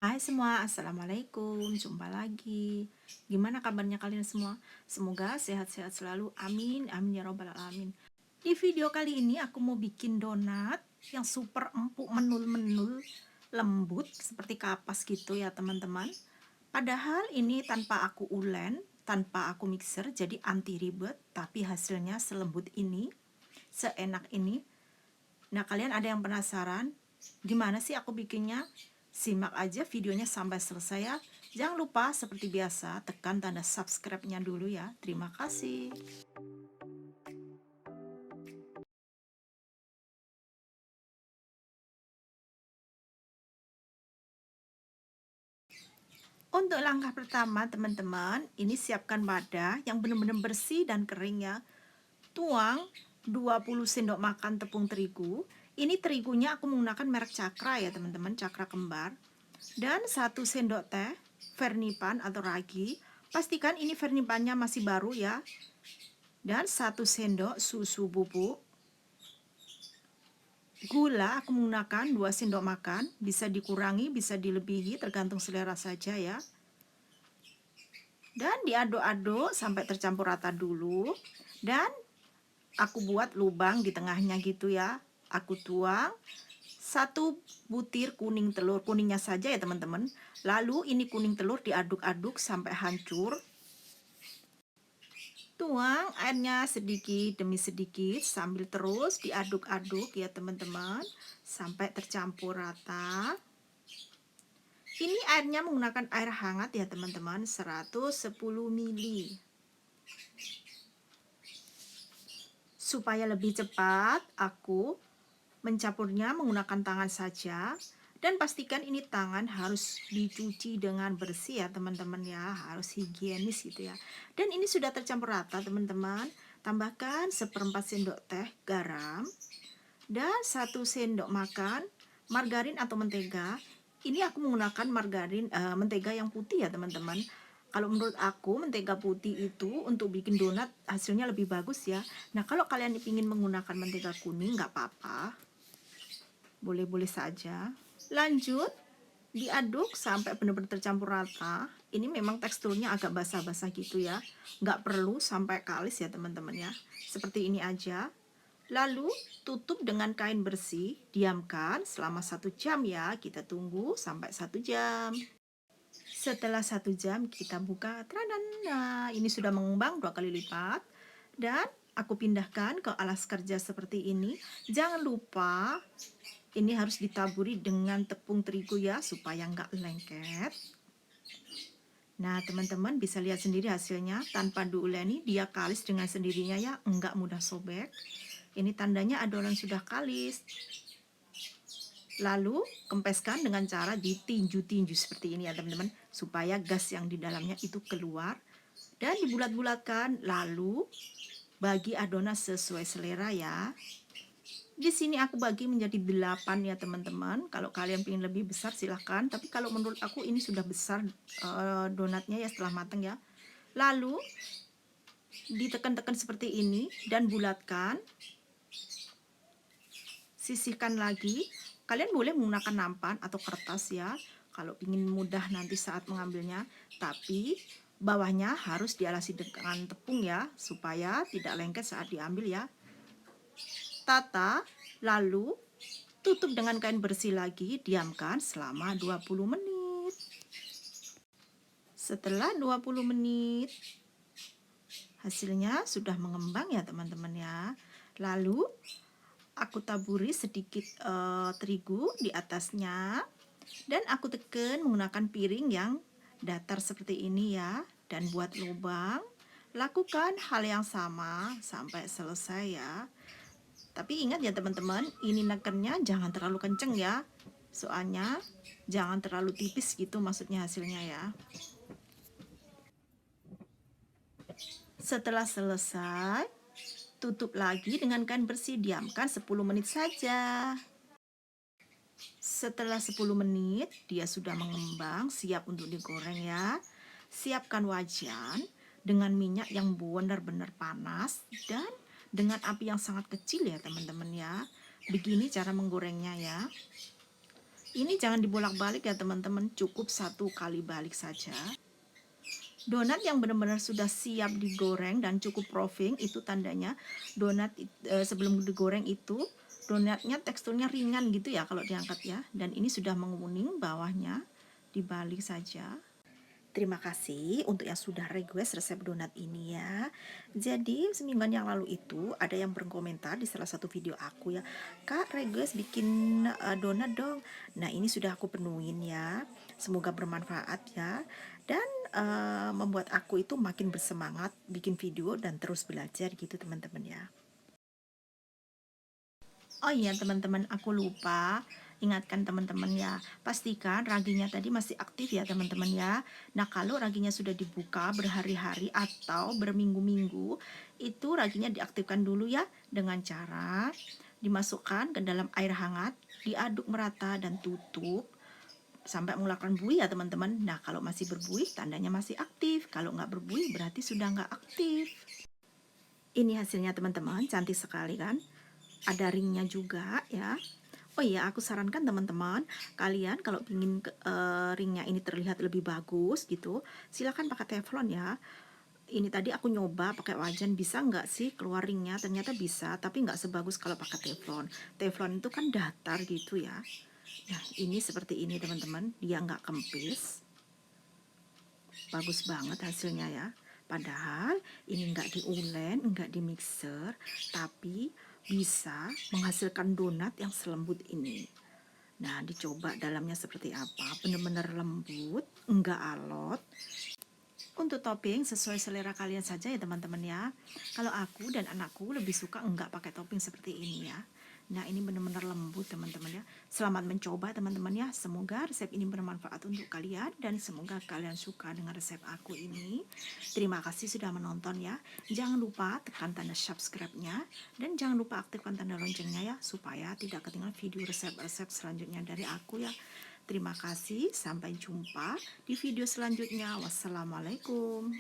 Hai semua, Assalamualaikum, jumpa lagi. Gimana kabarnya kalian semua? Semoga sehat-sehat selalu, amin, amin ya robbal alamin. Di video kali ini aku mau bikin donat yang super empuk, menul-menul, lembut, seperti kapas gitu ya teman-teman. Padahal ini tanpa aku ulen, tanpa aku mixer, jadi anti ribet, tapi hasilnya selembut ini, seenak ini. Nah, kalian ada yang penasaran? Gimana sih aku bikinnya? Simak aja videonya sampai selesai ya. Jangan lupa seperti biasa tekan tanda subscribe-nya dulu ya. Terima kasih. Untuk langkah pertama teman-teman, ini siapkan wadah yang benar-benar bersih dan kering ya. Tuang 20 sendok makan tepung terigu. Ini terigunya aku menggunakan merek Cakra ya teman-teman, Cakra kembar. Dan 1 sendok teh vernipan atau ragi. Pastikan ini vernipannya masih baru ya. Dan 1 sendok susu bubuk. Gula aku menggunakan 2 sendok makan, bisa dikurangi, bisa dilebihi, tergantung selera saja ya. Dan diaduk-aduk sampai tercampur rata dulu. Dan aku buat lubang di tengahnya gitu ya. Aku tuang 1 butir kuning telur, kuningnya saja ya teman-teman. Lalu ini kuning telur diaduk-aduk sampai hancur. Tuang airnya sedikit demi sedikit sambil terus diaduk-aduk ya teman-teman sampai tercampur rata. Ini airnya menggunakan air hangat ya teman-teman, 110 ml. Supaya lebih cepat aku mencampurnya menggunakan tangan saja. Dan pastikan ini tangan harus dicuci dengan bersih ya teman-teman ya, harus higienis gitu ya. Dan ini sudah tercampur rata teman-teman. Tambahkan 1/4 sendok teh garam dan 1 sendok makan margarin atau mentega. Ini aku menggunakan margarin mentega yang putih ya teman-teman. Kalau menurut aku mentega putih itu untuk bikin donat hasilnya lebih bagus ya. Nah, kalau kalian ingin menggunakan mentega kuning nggak apa-apa, boleh-boleh saja. Lanjut diaduk sampai benar-benar tercampur rata. Ini memang teksturnya agak basah-basah gitu ya, nggak perlu sampai kalis ya teman-teman ya, seperti ini aja. Lalu tutup dengan kain bersih, diamkan selama 1 jam ya, kita tunggu sampai 1 jam. Setelah 1 jam kita buka, tradan, nah ini sudah mengembang 2 kali lipat. Dan aku pindahkan ke alas kerja seperti ini. Jangan lupa ini harus ditaburi dengan tepung terigu ya, supaya nggak lengket. Nah teman-teman bisa lihat sendiri hasilnya, tanpa diuleni dia kalis dengan sendirinya ya, nggak mudah sobek. Ini tandanya adonan sudah kalis. Lalu kempeskan dengan cara ditinju-tinju seperti ini ya teman-teman, supaya gas yang di dalamnya itu keluar. Dan dibulat-bulatkan, lalu bagi adonan sesuai selera ya. Di sini aku bagi menjadi 8 ya teman-teman. Kalau kalian ingin lebih besar silahkan, tapi kalau menurut aku ini sudah besar donatnya ya setelah matang ya. Lalu ditekan-tekan seperti ini dan bulatkan. Sisihkan lagi. Kalian boleh menggunakan nampan atau kertas ya, kalau ingin mudah nanti saat mengambilnya. Tapi bawahnya harus dialasi dengan tepung ya, supaya tidak lengket saat diambil ya. Tata, lalu tutup dengan kain bersih lagi, diamkan selama 20 menit. Setelah 20 menit, hasilnya sudah mengembang ya teman-teman ya. Lalu aku taburi sedikit terigu di atasnya. Dan aku tekan menggunakan piring yang datar seperti ini ya. Dan buat lubang. Lakukan hal yang sama sampai selesai ya. Tapi ingat ya teman-teman, ini nekennya jangan terlalu kenceng ya. Soalnya jangan terlalu tipis gitu maksudnya hasilnya ya. Setelah selesai, tutup lagi dengan kain bersih, diamkan 10 menit saja. Setelah 10 menit, dia sudah mengembang, siap untuk digoreng ya. Siapkan wajan dengan minyak yang benar-benar panas dan dengan api yang sangat kecil ya teman-teman ya. Begini cara menggorengnya ya. Ini jangan dibolak-balik ya teman-teman, cukup satu kali balik saja. Donat yang benar-benar sudah siap digoreng dan cukup proving, itu tandanya donat sebelum digoreng itu donatnya teksturnya ringan gitu ya kalau diangkat ya. Dan ini sudah menguning bawahnya, dibalik saja. Terima kasih untuk yang sudah request resep donat ini ya. Jadi semingguan yang lalu itu ada yang berkomentar di salah satu video aku ya, Kak request bikin donat dong. Nah ini sudah aku penuhin ya. Semoga bermanfaat ya. Dan membuat aku itu makin bersemangat bikin video dan terus belajar gitu teman-teman ya. Oh iya teman-teman, aku lupa ingatkan teman-teman ya, pastikan raginya tadi masih aktif ya teman-teman ya. Nah kalau raginya sudah dibuka berhari-hari atau berminggu-minggu, itu raginya diaktifkan dulu ya dengan cara dimasukkan ke dalam air hangat, diaduk merata dan tutup sampai mengeluarkan buih ya teman-teman. Nah kalau masih berbuih tandanya masih aktif, kalau nggak berbuih berarti sudah nggak aktif. Ini hasilnya teman-teman, cantik sekali kan? Ada ringnya juga ya. Oh iya, aku sarankan teman-teman, kalian kalau ingin ringnya ini terlihat lebih bagus gitu, silahkan pakai teflon ya. Ini tadi aku nyoba pakai wajan, bisa nggak sih keluar ringnya? Ternyata bisa, tapi nggak sebagus kalau pakai teflon. Teflon itu kan datar gitu ya. Nah, ini seperti ini teman-teman, dia nggak kempis. Bagus banget hasilnya ya. Padahal ini nggak diulen, nggak di mixer, tapi bisa menghasilkan donat yang selembut ini. Nah, dicoba dalamnya seperti apa. Benar-benar lembut, nggak alot. Untuk topping sesuai selera kalian saja ya teman-teman ya. Kalau aku dan anakku lebih suka enggak pakai topping seperti ini ya. Nah ini benar-benar lembut teman-teman ya. Selamat mencoba teman-teman ya. Semoga resep ini bermanfaat untuk kalian dan semoga kalian suka dengan resep aku ini. Terima kasih sudah menonton ya. Jangan lupa tekan tanda subscribe-nya dan jangan lupa aktifkan tanda loncengnya ya supaya tidak ketinggalan video resep-resep selanjutnya dari aku ya. Terima kasih, sampai jumpa di video selanjutnya. Wassalamualaikum.